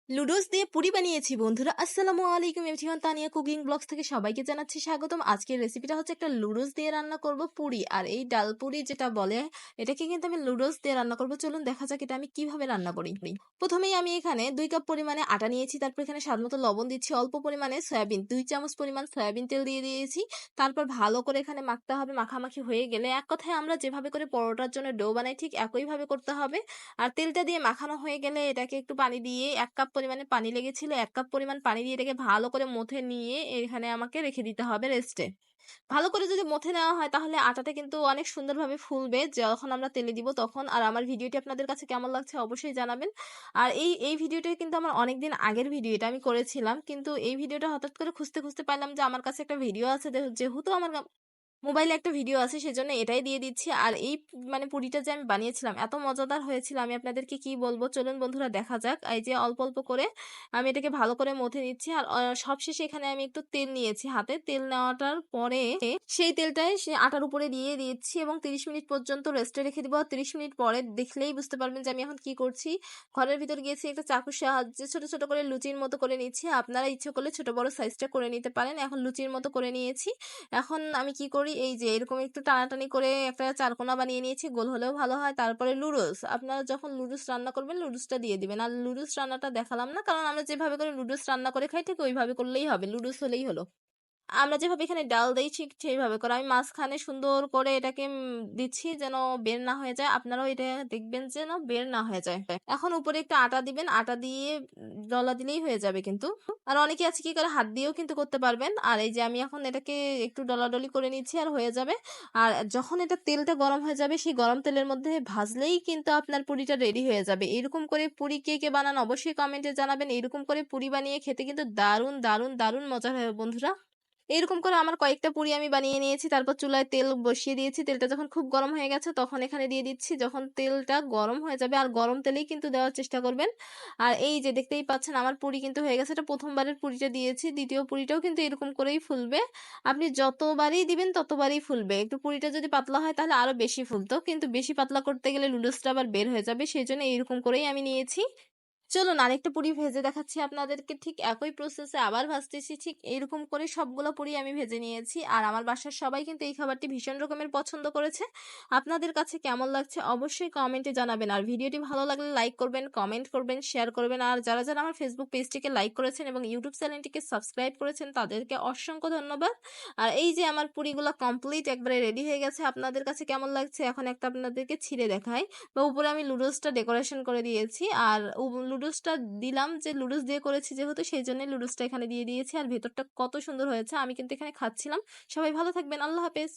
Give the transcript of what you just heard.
লুডোস দিয়ে পুরি বানিয়েছি বন্ধুরা। আসসালামু আলাইকুম এভরিওয়ান, তানিয়া কুকিং ব্লগস থেকে সবাইকে জানাচ্ছি স্বাগতম। আজকের রেসিপিটা হচ্ছে একটা লুডোস দিয়ে রান্না করব পুরি, আর এই ডাল পুরি যেটা বলে এটাকে কিন্তু আমি লুডোস দিয়ে রান্না করব। চলুন দেখা যাক এটা আমি কিভাবে রান্না করি। প্রথমেই আমি এখানে 2 কাপ পরিমাণে আটা নিয়েছি, তারপর এখানে স্বাদমতো লবণ দিচ্ছি, অল্প পরিমাণে সয়াবিন 2 চামচ পরিমাণ সয়াবিন তেল দিয়ে দিয়েছি। তারপর ভালো করে এখানে মাখতে হবে। মাখামাখি হয়ে গেলে এক কথায় আমরা যেভাবে করে পরোটার জন্য ডো বানাই ঠিক একইভাবে করতে হবে। আর তেলটা দিয়ে মাখানো হয়ে গেলে এটাকে একটু পানি দিয়ে 1 কাপ পরিমাণে পানি লেগেছিল, 1 কাপ পরিমাণ পানি দিয়ে এটাকে ভালো করে মথে নিয়ে এখানে আমাকে রেখে দিতে হবে রেস্টে। ভালো করে যদি মথে নেওয়া হয় তাহলে আটাটা কিন্তু অনেক সুন্দরভাবে ফুলবে যখন আমরা তেলে দিব তখন। আর আমার ভিডিওটি আপনাদের কাছে কেমন লাগছে অবশ্যই জানাবেন। আর এই ভিডিওটা কিন্তু আমার অনেকদিন আগের ভিডিও, এটা আমি করেছিলাম, কিন্তু এই ভিডিওটা হঠাৎ করে খুঁজতে খুঁজতে পাইলাম যে আমার কাছে একটা ভিডিও আছে, যেহেতু আমার মোবাইলে একটা ভিডিও আছে সেজন্য এটাই দিয়ে দিচ্ছি। আর এই মানে পুরিটা যে আমি বানিয়েছিলাম এত মজাদার হয়েছিল, আমি আপনাদেরকে কি বলবো। চলুন বন্ধুরা দেখা যাক। এই যে অল্প অল্প করে আমি এটাকে ভালো করে মথে নিচ্ছি। আর সবশেষে এখানে আমি একটু তেল নিয়েছি হাতে। তেল নেওয়াটার পরে সেই তেলটাই সে আটার উপরে দিয়ে দিচ্ছি এবং 30 মিনিট পর্যন্ত রেস্টে রেখে দিব। 30 মিনিট পরে দেখলেই বুঝতে পারবেন যে আমি এখন কি করছি। ঘরের ভিতর গিয়েছি, একটা চাকুর সাহায্যে ছোট ছোট করে লুচির মতো করে নিচ্ছি। আপনারা ইচ্ছে করলে ছোট বড় সাইজটা করে নিতে পারেন। এখন লুচির মতো করে নিয়েছি। এখন আমি কি করি, এই যে এরকম একটু টানাটানি করে একটা চারকোনা বানিয়ে নিয়েছি, গোল হলেও ভালো হয়। তারপরে লুডোস, আপনারা যখন লুডোস রান্না করবেন লুডোসটা দিয়ে দিবেন। আর লুডোস রান্নাটা দেখালাম না, কারণ আমরা যেভাবে করে লুডোস রান্না করে খাই ঠিক ওইভাবে করলেই হবে, লুডোস হলেই হলো। আমরা যেভাবে এখানে ডাল দেই ঠিক সেইভাবে করে আমি মাঝখানে সুন্দর করে এটাকে দিচ্ছি যেন বের না হয়ে যায়। আপনারাও এটা দেখবেন যেন বের না হয়ে যায়। এখন উপরে একটু আটা দিবেন, আটা দিয়ে ডলা দিলেই হয়ে যাবে কিন্তু। আর অনেকে আছে কি করে হাত দিয়েও কিন্তু করতে পারবেন। আর এই যে আমি এখন এটাকে একটু ডলাডলি করে নিচ্ছি আর হয়ে যাবে। আর যখন এটা তেলটা গরম হয়ে যাবে সেই গরম তেলের মধ্যে ভাজলেই কিন্তু আপনার পুরিটা রেডি হয়ে যাবে। এরকম করে পুরি কে কে বানান অবশ্যই কমেন্টে জানাবেন। এরকম করে পুরি বানিয়ে খেতে কিন্তু দারুণ দারুণ দারুণ মজা হয় বন্ধুরা। এরকম করে আমার কয়েকটা পুরি আমি বানিয়ে নিয়েছি। তারপর চুলায় তেল বসিয়ে দিয়েছি। তেলটা যখন খুব গরম হয়ে গেছে তখন এখানে দিয়ে দিচ্ছি। যখন তেলটা গরম হয়ে যাবে, আর গরম তেলেই কিন্তু দেওয়ার চেষ্টা করবেন। আর এই যে দেখতেই পাচ্ছেন আমার পুরি কিন্তু হয়ে গেছে। এটা প্রথমবারের পুরিটা দিয়েছি, দ্বিতীয় পুরিটাও কিন্তু এরকম করেই ফুলবে। আপনি যতবারই দিবেন ততবারই ফুলবে। একটু পুরিটা যদি পাতলা হয় তাহলে আরো বেশি ফুলতো, কিন্তু বেশি পাতলা করতে গেলে লুডোসটা আবার বের হয়ে যাবে, সেই জন্য এরকম করেই আমি নিয়েছি। চলুন আরেকটা পুরি ভেজে দেখাচ্ছি আপনাদেরকে। ঠিক একই প্রসেসে আবার ভাজতেছি। ঠিক এইরকম করে সবগুলো পুরি আমি ভেজে নিয়েছি। আর আমার বাসার সবাই কিন্তু এই খাবারটি ভীষণ রকমের পছন্দ করেছে। আপনাদের কাছে কেমন লাগছে অবশ্যই কমেন্টে জানাবেন। আর ভিডিওটি ভালো লাগলে লাইক করবেন, কমেন্ট করবেন, শেয়ার করবেন। আর যারা যারা আমার ফেসবুক পেজটিকে লাইক করেছেন এবং ইউটিউব চ্যানেলটিকে সাবস্ক্রাইব করেছেন তাদেরকে অসংখ্য ধন্যবাদ। আর এই যে আমার পুরিগুলো কমপ্লিট একবারে রেডি হয়ে গেছে। আপনাদের কাছে কেমন লাগছে এখন একটা আপনাদেরকে ছিঁড়ে দেখাই। বা উপরে আমি লুডোসটা ডেকোরেশন করে দিয়েছি। আর লুডোসটা দিলাম যে লুডোস দিয়ে করেছি যেহেতু, সেই জন্য লুডোসটা এখানে দিয়ে দিয়েছি। আর ভেতরটা কত সুন্দর হয়েছে, আমি কিন্তু এখানে খাচ্ছিলাম। সবাই ভালো থাকবেন, আল্লাহ হাফেজ।